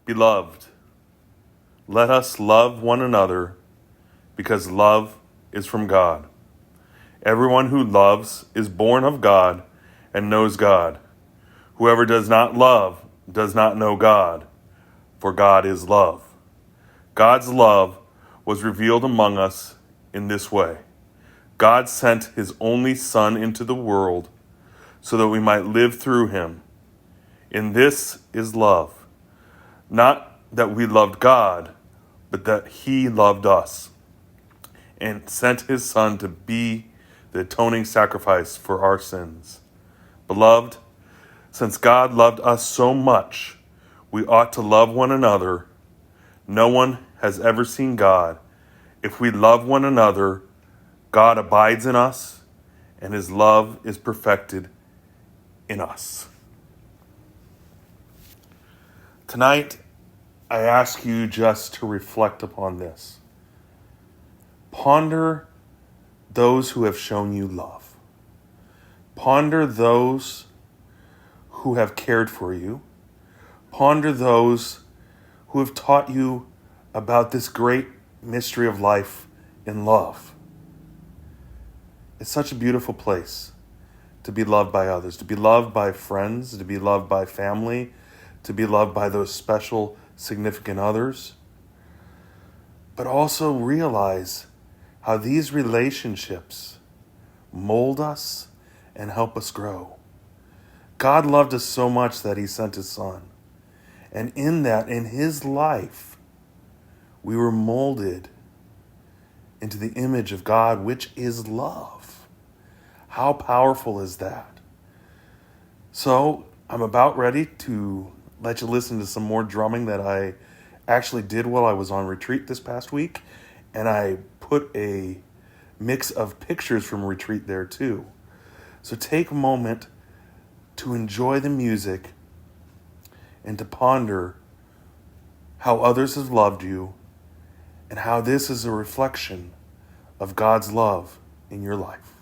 Beloved, let us love one another because love is from God. Everyone who loves is born of God and knows God. Whoever does not love does not know God, for God is love. God's love was revealed among us in this way. God sent his only Son into the world so that we might live through him. In this is love. Not that we loved God, but that he loved us and sent his Son to be the atoning sacrifice for our sins. Beloved, since God loved us so much, we ought to love one another. No one has ever seen God. If we love one another, God abides in us, and his love is perfected in us. Tonight, I ask you just to reflect upon this. Ponder those who have shown you love. Ponder those who have cared for you. Ponder those who have taught you about this great mystery of life in love. It's such a beautiful place to be loved by others, to be loved by friends, to be loved by family, to be loved by those special, significant others. But also realize how these relationships mold us and help us grow. God loved us so much that he sent his Son. And in that, in his life, we were molded into the image of God, which is love. How powerful is that? So I'm about ready to let you listen to some more drumming that I actually did while I was on retreat this past week. And I put a mix of pictures from retreat there too. So take a moment to enjoy the music and to ponder how others have loved you and how this is a reflection of God's love in your life.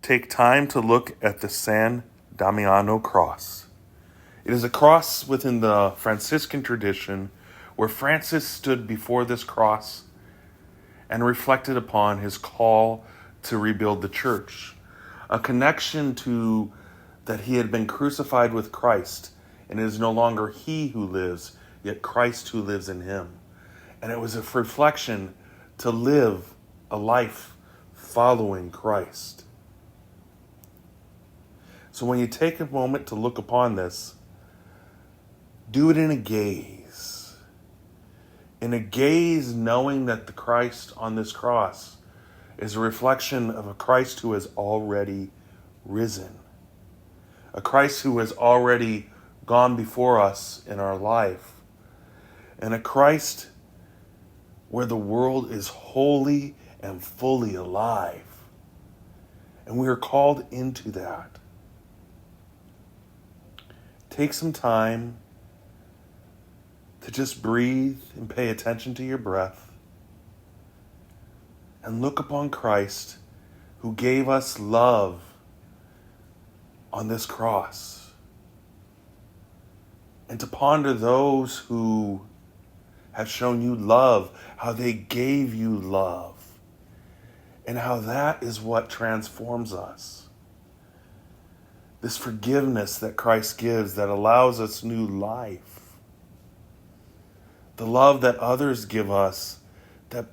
take time to look at the San Damiano cross. It is a cross within the Franciscan tradition where Francis stood before this cross and reflected upon his call to rebuild the church, a connection to that he had been crucified with Christ, and it is no longer he who lives, yet Christ who lives in him. And it was a reflection to live a life following Christ. So when you take a moment to look upon this, do it in a gaze. In a gaze knowing that the Christ on this cross is a reflection of a Christ who has already risen. A Christ who has already gone before us in our life. And a Christ where the world is wholly and fully alive. And we are called into that. Take some time to just breathe and pay attention to your breath and look upon Christ who gave us love on this cross, and to ponder those who have shown you love, how they gave you love, and how that is what transforms us. This forgiveness that Christ gives that allows us new life. The love that others give us that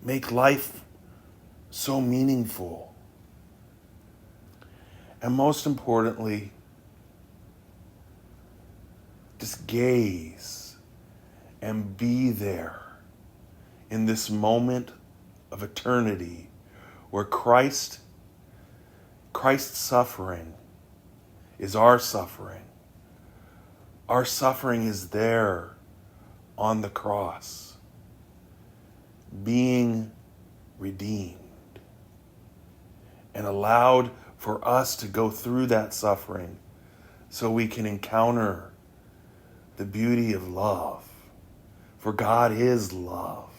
make life so meaningful. And most importantly, just gaze and be there in this moment of eternity where Christ's suffering is our suffering. Our suffering is there on the cross, being redeemed and allowed for us to go through that suffering so we can encounter the beauty of love. For God is love.